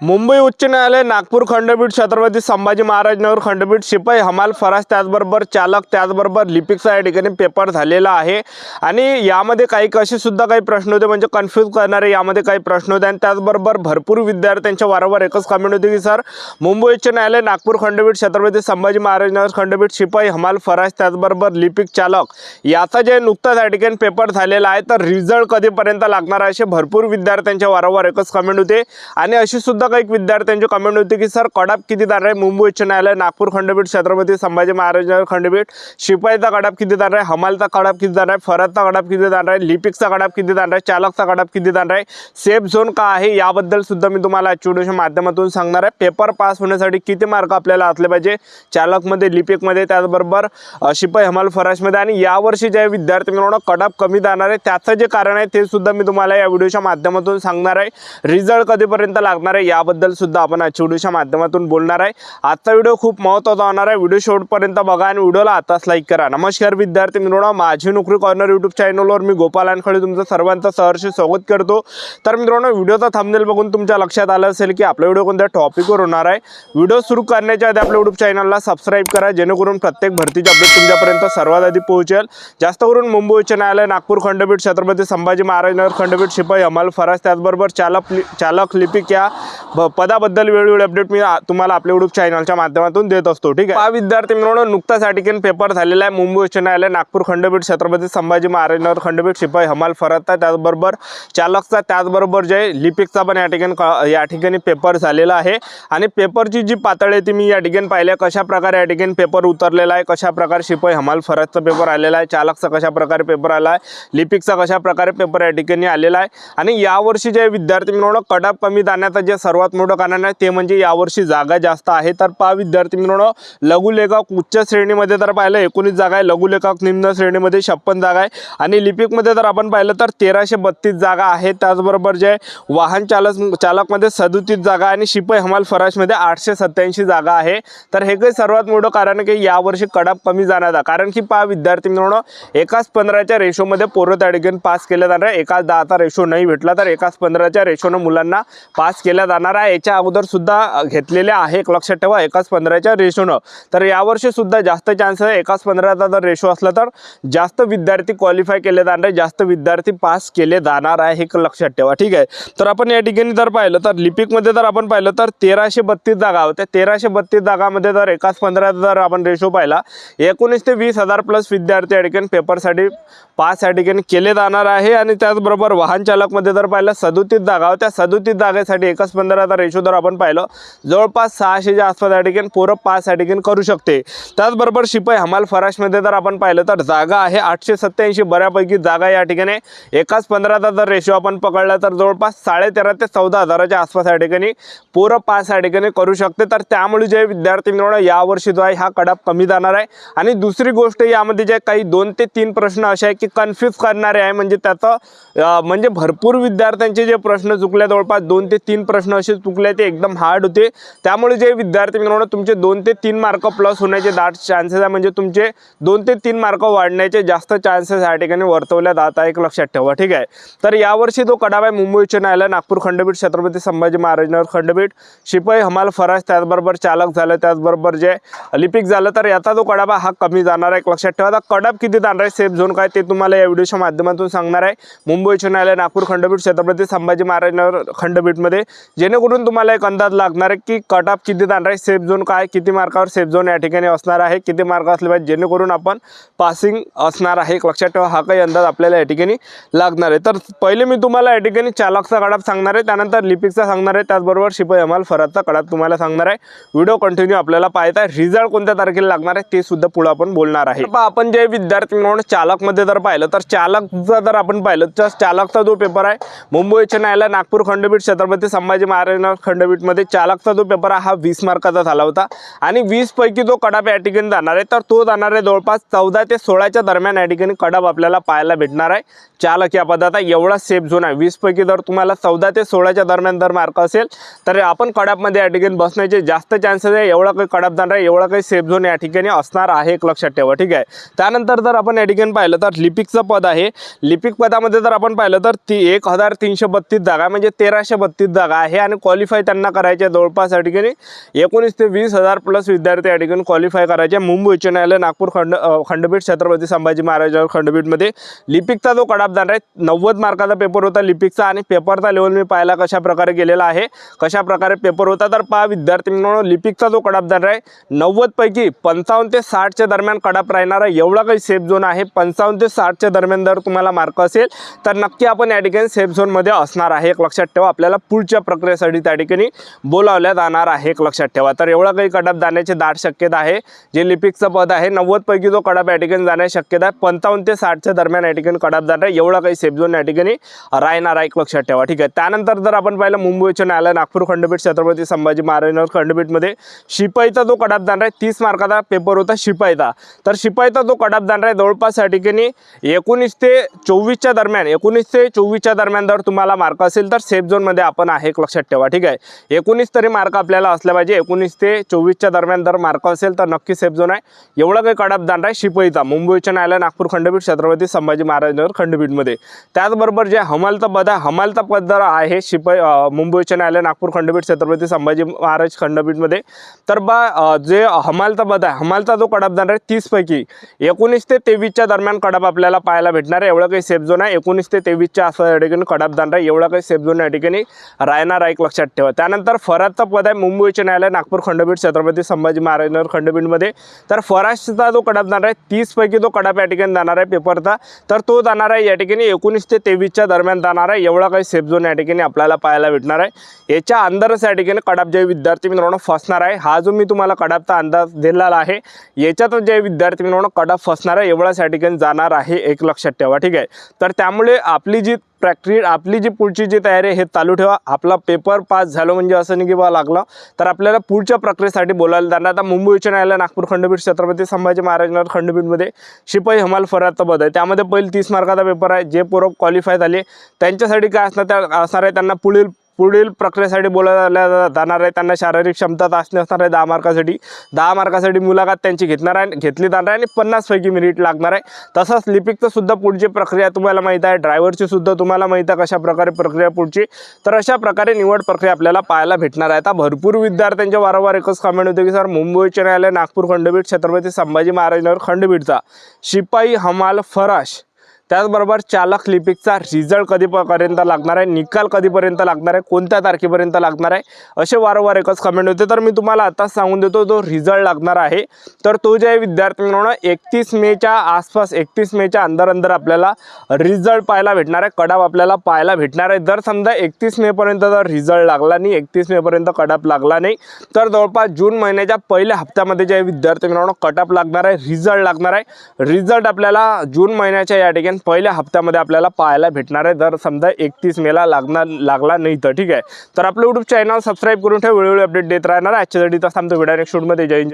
मुंबई उच्च न्यायालय, नागपूर खंडपीठ, छत्रपती संभाजी महाराज नगर खंडपीठ, शिपाई, हमाल, फरास, त्याचबरोबर चालक, त्याचबरोबर लिपिकचा या ठिकाणी पेपर झालेला आहे। आणि यामध्ये काही कसे सुद्धा काही प्रश्न होते, म्हणजे कन्फ्यूज करणारे यामध्ये काही प्रश्न होते। आणि त्याचबरोबर भरपूर विद्यार्थ्यांच्या वारंवार एकच कमेंट होती की सर मुंबई उच्च न्यायालय, नागपूर खंडपीठ, छत्रपती संभाजी महाराज नगर खंडपीठ, शिपाई, हमाल, फरास, त्याचबरोबर लिपिक, चालक याचा जे नुकताच या ठिकाणी पेपर झालेला आहे, तर रिझल्ट कधीपर्यंत लागणार आहे असे भरपूर विद्यार्थ्यांच्या वारंवार एकच कमेंट होते। आणि अशी सुद्धा काही विद्यार्थ्यांची कमेंट होती की सर कडाप किती जाणार आहे, मुंबई उच्च न्यायालय, नागपूर खंडपीठ, छत्रपती संभाजी महाराज नगर खंडपीठ, शिपाईचा कडाप किती जाणार आहे, हमालचा कडाप किती जाणार आहे, फरासचा कडाप किती जाणार आहे, लिपिकचा कडाप किती जाणार आहे, चालकचा कडाप किती जाणार आहे, सेफ झोन का आहे याबद्दल सुद्धा मी तुम्हाला आजच्या व्हिडिओच्या माध्यमातून सांगणार आहे। पेपर पास होण्यासाठी किती मार्क आपल्याला असले पाहिजे चालकमध्ये, लिपिकमध्ये, त्याचबरोबर शिपाई, हमाल, फरासमध्ये। आणि यावर्षी जे विद्यार्थी मिळवणं कडाप कमी जाणार आहे त्याचं जे कारण आहे ते सुद्धा मी तुम्हाला या व्हिडिओच्या माध्यमातून सांगणार आहे। रिझल्ट कधीपर्यंत लागणार आहे याबद्दल सुद्धा आपण आजच्या व्हिडिओच्या माध्यमातून बोलणार आहे। आजचा व्हिडिओ खूप महत्त्वाचा होणार आहे, व्हिडिओ शेवटपर्यंत बघा आणि व्हिडिओला आताच लाईक करा। नमस्कार विद्यार्थी मित्रांनो, माझी नोकरी कॉर्नर यूट्यूब चॅनलवर मी गोपाल अनखळे तुमचं सर्वांचं सहर्ष स्वागत करतो। तर मित्रांनो, व्हिडिओचा थंबनेल बघून तुमच्या लक्षात आलं असेल की आपला व्हिडिओ कोणत्या टॉपिकवर होणार आहे। व्हिडिओ सुरू करण्याच्या आधी आपल्या यूट्यूब चॅनलला सबस्क्राइब करा, जेणेकरून प्रत्येक भरतीची अपडेट तुमच्यापर्यंत सर्वात आधी पोहोचेल। जास्त करून मुंबई उच्च न्यायालय, नागपूर खंडपीठ, छत्रपती संभाजी महाराज नगर खंडपीठ, शिपाई, हमाल, फरास, त्याचबरोबर चालक, लिपिक या पदाबद्दल वेळोवेळी अपडेट मी तुम्हाला आपल्या यूट्यूब चॅनलच्या माध्यमातून देत असतो। ठीक आहे, विद्यार्थी मित्रांनो, नुकताच या ठिकाणी पेपर झालेला आहे मुंबई उच्च न्यायालय, नागपूर खंडपीठ, छत्रपती संभाजी महाराज नगर खंडपीठ, शिपाई, हमाल, फरासचा, त्याचबरोबर चालकचा, त्याचबरोबर जे लिपिकचा पण या ठिकाणी पेपर झालेला आहे। आणि पेपरची जी पातळी आहे ती मी या ठिकाणी पाहिली, कशा प्रकारे या ठिकाणी पेपर उतरलेला आहे, कशा प्रकारे शिपाई, हमाल, फरासचा पेपर आलेला आहे, चालकचा कशा प्रकारे पेपर आला आहे, लिपिकचा कशा प्रकारे पेपर या ठिकाणी आलेला आहे। आणि यावर्षी जे विद्यार्थी मित्रांनो कडाप कमी जाण्याचं जे सर्वात मोठं कारण आहे ते म्हणजे यावर्षी जागा जास्त आहे। तर पहा विद्यार्थी मित्रांनो, लघुलेखक उच्च श्रेणीमध्ये तर पाहिलं 19 जागा आहे, लघुलेखक निम्न श्रेणीमध्ये 56 जागा आहे, आणि लिपिकमध्ये जर आपण पाहिलं तर 1332 जागा आहे। त्याचबरोबर जे वाहन चालकमध्ये 37 जागा आणि शिपाई, हमाल, फरासमध्ये 887 जागा आहे। तर हे काही सर्वात मोठं कारण आहे की यावर्षी कडाप कमी जाण्याचा, कारण की पहा विद्यार्थी मित्रांनो, 1:15च्या रेशोमध्ये पोरं त्या ठिकाणी पास केले जाणार आहे। 1:10चा रेशो नाही भेटला तर 1:15च्या रेशोनं मुलांना पास केल्या जाणार आहे। याच्या अगोदर सुद्धा घेतलेले आहे, एक लक्षात ठेवा, 1:15च्या रेशोनं। तर यावर्षी सुद्धा जास्त चान्स आहे, 1:15चा जर रेशो असला तर जास्त विद्यार्थी क्वालिफाय केले जाणार आहे, जास्त विद्यार्थी पास केले जाणार आहे, हे लक्षात ठेवा। ठीक आहे, तर आपण या ठिकाणी जर पाहिलं तर लिपिकमध्ये जर आपण पाहिलं तर 1332 जागा होत्या। 1332 जागामध्ये जर 1:15चा जर आपण रेशो पाहिला, 19 ते 20,000 प्लस विद्यार्थी या ठिकाणी पेपरसाठी पास या ठिकाणी केले जाणार आहे। आणि त्याचबरोबर वाहन चालकमध्ये जर पाहिलं 37 जागा होत्या, 37 जागेसाठी 1:15चा रेशो जर आपण पाहिलं जवळपास 600च्या आसपास या ठिकाणी पोरं पास या ठिकाणी करू शकते। त्याचबरोबर शिपाई, हमाल, फरासमध्ये जर आपण पाहिलं तर जागा आहे 887, बऱ्यापैकी जागा या ठिकाणी 1:15चा जर रेशो आपण पकडला तर जवळपास 13.5 ते 14,000च्या आसपास या ठिकाणी पोरं पास या ठिकाणी करू शकते। तर त्यामुळे जे विद्यार्थी मिळवणं यावर्षी जो आहे हा कडाप कमी जाणार आहे। आणि दुसरी गोष्ट यामध्ये जे काही 2 ते 3 प्रश्न असे आहे की कन्फ्यूज करणारे आहे, म्हणजे त्याचं म्हणजे भरपूर विद्यार्थ्यांचे जे प्रश्न चुकले, जवळपास 2 ते 3 प्रश्न असे चुकले ते एकदम हार्ड होते। त्यामुळे जे विद्यार्थी मिळवणं तुमचे 2 ते 3 मार्क प्लस होण्याचे दाट चान्सेस आहे, म्हणजे तुमचे 2 ते 3 मार्क वाढण्याचे जास्त चान्सेस या ठिकाणी वर्तवल्या जात आहे, एक लक्षात ठेवा। ठीक आहे, तर यावर्षी तो कडाप आहे मुंबई उच्च न्यायालय, नागपूर खंडपीठ, छत्रपती संभाजी महाराज नगर खंडपीठ, शिपाई, हमाल, फरास, त्याचबरोबर चालक झालं, त्याचबरोबर जे लिपिक झालं, तर याचा जो कडाप हा कमी जाणार आहे, एक लक्षात ठेवा। आता कडाप किती जाणार आहे, सेफ झोन काय ते तुम्हाला या व्हिडिओच्या माध्यमातून सांगणार आहे मुंबई उच्च न्यायालय, नागपूर खंडपीठ, छत्रपती संभाजी महाराज नगर खंडपीठमध्ये, जेणेकरून तुम्हाला एक अंदाज लागणार आहे की कटाप किती जाणार आहे, सेफ झोन काय, किती मार्कावर सेफ झोन या ठिकाणी असणार आहे, किती मार्क असले पाहिजे जेणेकरून आपण पासिंग असणार आहे, एक लक्षात ठेवा। हा काही अंदाज आपल्याला या ठिकाणी लागणार आहे। तर पहिले मी तुम्हाला या ठिकाणी चालकचा कडाप सांगणार आहे, त्यानंतर लिपिकचा सांगणार आहे, त्याचबरोबर शिपाई, हमाल, फरासचा कडाप तुम्हाला सांगणार आहे। व्हिडिओ कंटिन्यू आपल्याला पाहायचा आहे, रिझल्ट कोणत्या तारखेला लागणार आहे ते सुद्धा पुढे आपण बोलणार आहे। आपण जे विद्यार्थी म्हणून चालकमध्ये जर पाहिलं तर चालकचा जर आपण पाहिलं तर चालकचा जो पेपर आहे मुंबई उच्च न्यायालय, नागपूर खंडपीठ, छत्रपती संभाजी महाराज नगर खंडपीठमध्ये चालकचा जो पेपर आहे हा 20 मार्काचा झाला होता। आणि 20 पैकी जो कडाप या ठिकाणी जाणार आहे तर तो जाणार आहे जवळपास 14 ते 16च्या दरम्यान या ठिकाणी कडाप आपल्याला पाहायला भेटणार आहे। चालक या पदाचा एवढा सेफ झोन आहे, 20 पैकी जर तुम्हाला 14 ते 16च्या दरम्यान जर मार्क असेल तर आपण कडापमध्ये या ठिकाणी बसण्याचे जास्त चान्सेस आहे। एवढा काही कडाप जाणार आहे, एवढा काही सेफ झोन या ठिकाणी असणार आहे, एक लक्षात ठेवा। ठीक आहे, त्यानंतर जर आपण या ठिकाणी पाहिलं तर लिपिकचं पद आहे, लिपिक पदामध्ये जर आपण पाहिलं तर 1332 जागा म्हणजे 1332 जागा आहे। आणि क्वालिफाय त्यांना करायचे जवळपास या ठिकाणी 19 ते 20,000 प्लस विद्यार्थी या ठिकाणी क्वालिफाय करायचे। मुंबई उच्च न्यायालय नागपूर खंडपीठ छत्रपती संभाजी महाराज खंडपीठमध्ये लिपिकचा जो कडाप जाणार आहे 90 मार्काचा पेपर होता लिपिकचा आणि पेपरचा लेवल मी पाहिला कशा प्रकारे गेलेला आहे, कशा प्रकारे पेपर होता। तर पहा विद्यार्थी मित्रांनो, लिपिकचा जो कडाप जाणार आहे 90 पैकी 55 ते 60 च्या दरम्यान कडाप राहणार आहे, एवढा काही सेफ झोन आहे। 55 ते 60 च्या दरम्यान जर तुम्हाला मार्क असेल तर नक्की आपण या ठिकाणी सेफ झोन मध्ये असणार आहे। एक लक्षात ठेवा, आपल्याला पुढच्या प्रक्रियेसाठी त्या ठिकाणी बोलावल्या जाणार आहे, एक लक्षात ठेवा। तर एवढा काही कडाप जाण्याची दाट शक्यता आहे। जे लिपिकचं पद आहे 90 पैकी जो कडाप या ठिकाणी जाण्याची शक्यता आहे 55 ते 60 च्या दरम्यान या ठिकाणी कडाप जाणार आहे, एवढा काही सेफ झोन या ठिकाणी राहणार आहे, एक लक्षात ठेवा, ठीक आहे। त्यानंतर जर आपण पाहिलं मुंबई उच्च न्यायालय नागपूर खंडपीठ छत्रपती संभाजी महाराज खंडपीठमध्ये शिपाईचा जो कडाप जाणार आहे 30 मार्काचा पेपर होता शिपाईचा। तर शिपाईचा जो कडाप जाणार आहे जवळपास या ठिकाणी 19 ते 24 च्या दरम्यान 19 ते 24 च्या दरम्यान जर तुम्हाला मार्क असेल तर सेफ झोन मध्ये आपण आहे, एक लक्षात ठेवा, ठीक आहे। 19 तरी मार्क आपल्याला असले पाहिजे, 19 ते 24 च्या दरम्यान जर मार्क असेल तर नक्की सेफ झोन आहे। एवढा काही कडाप जाणार आहे शिपाईचा मुंबई उच्च न्यायालय नागपूर खंडपीठ छत्रपती संभाजी महाराज खंडपीठमध्ये। त्याचबरोबर जे हमालचा पद आहे, हमालचा पद जर आहे शिपाई मुंबई उच्च न्यायालय नागपूर खंडपीठ छत्रपती संभाजी महाराज खंडपीठमध्ये, तर जे हमालचा पद आहे हमालचा जो कडाप जाणार आहे 30 पैकी 19 ते 23 च्या दरम्यान कडाप आपल्याला पाहायला भेटणार आहे, एवढा काही सेफ झोन आहे। 19 ते 23 च्या असं या ठिकाणी कडाप जाणार आहे, एवढा काही सेफ झोन या ठिकाणी राहणार आहे, एक लक्षात ठेवा। त्यानंतर फराजचा पद आहे मुंबई उच्च न्यायालय नागपूर खंडपीठ छत्रपती संभाजी महाराज खंडपीठमध्ये। तर फराजचा जो कडाप जाणार आहे 30 पैकी जो कडाप या ठिकाणी जाणार आहे पेपरचा, तर तो जाणार आहे या ठिकाणी 19 ते 23 च्या दरम्यान जाणार आहे, एवढा काही सेफ झोन या ठिकाणी आपल्याला पाहायला भेटणार आहे। याच्या अंदरच या ठिकाणी कडाप जे विद्यार्थी मित्रांनो फसणार आहे, हा जो मी तुम्हाला कडापचा अंदाज दिलेला आहे याच्यातच जे विद्यार्थी मित्रांनो कडाप फसणार आहे एवढाच या ठिकाणी जाणार आहे, एक लक्षात ठेवा, ठीक आहे। तर त्यामुळे आपली जी पुढची जी तयारी हे चालू ठेवा। आपला पेपर पास झालो म्हणजे असं नाही की बा लागलं, तर आपल्याला पुढच्या प्रक्रियेसाठी बोलायला जाणार। आता मुंबई उच्च न्यायालय नागपूर खंडपीठ छत्रपती संभाजी महाराज खंडपीठमध्ये शिपाई हमाल फराजचा पद आहे, त्यामध्ये पहिले 30 मार्काचा पेपर आहे। जे पूर्व क्वालिफाय झाले त्यांच्यासाठी काय असणार आहे, त्यांना पुढील प्रक्रियेसाठी बोलावल्या जाणार आहे। त्यांना शारीरिक क्षमता चाचणी असणार आहे 10 मार्कासाठी मुलाखत त्यांची घेतली जाणार आहे आणि 50 पैकी मेरिट लागणार आहे। तसंच लिपिकचं सुद्धा पुढची प्रक्रिया तुम्हाला माहीत आहे, ड्रायव्हरची सुद्धा तुम्हाला माहीत आहे कशा प्रकारे प्रक्रिया पुढची। तर अशा प्रकारे निवड प्रक्रिया आपल्याला पाहायला भेटणार आहे। आता भरपूर विद्यार्थ्यांच्या वारंवार एकच कमेंट होते की सर मुंबई उच्च न्यायालय नागपूर खंडपीठ छत्रपती संभाजी महाराज खंडपीठचा शिपाई हमाल फराश त्याचबरोबर चालक लिपिकचा रिझल्ट कधीपर्यंत लागणार आहे, निकाल कधीपर्यंत लागणार आहे, कोणत्या तारखेपर्यंत लागणार आहे, असे वारंवार एकच कमेंट होते। तर मी तुम्हाला आताच सांगून देतो जो रिझल्ट लागणार आहे तर तो जे विद्यार्थ्यांना 31 मेच्या आसपास 31 मेच्या अंदर आपल्याला रिझल्ट पाहायला भेटणार आहे, कडाप आपल्याला पाहायला भेटणार आहे। जर समजा 31 मे पर्यंत जर रिझल्ट लागला नाही, 31 मे पर्यंत कडाप लागला नाही, तर जवळपास जून महिन्याच्या पहिल्या हप्त्यामध्ये जे विद्यार्थ्यांना कडाप लागणार आहे, रिझल्ट लागणार आहे। रिझल्ट आपल्याला जून महिन्याच्या या ठिकाणी पहिल्या हप्त्यामध्ये आपल्याला पाहायला भेटणार आहे, जर समजा 31 मेला लागला नाही तर, ठीक आहे। तर आपलं YouTube चॅनल सबस्क्राईब करून ठेवा, वेळोवेळी अपडेट देत राहणार आहे। आजच्यासाठी तर थांबतो, व्हिडिओ नेक्स्ट शूटमध्ये जय हिंद।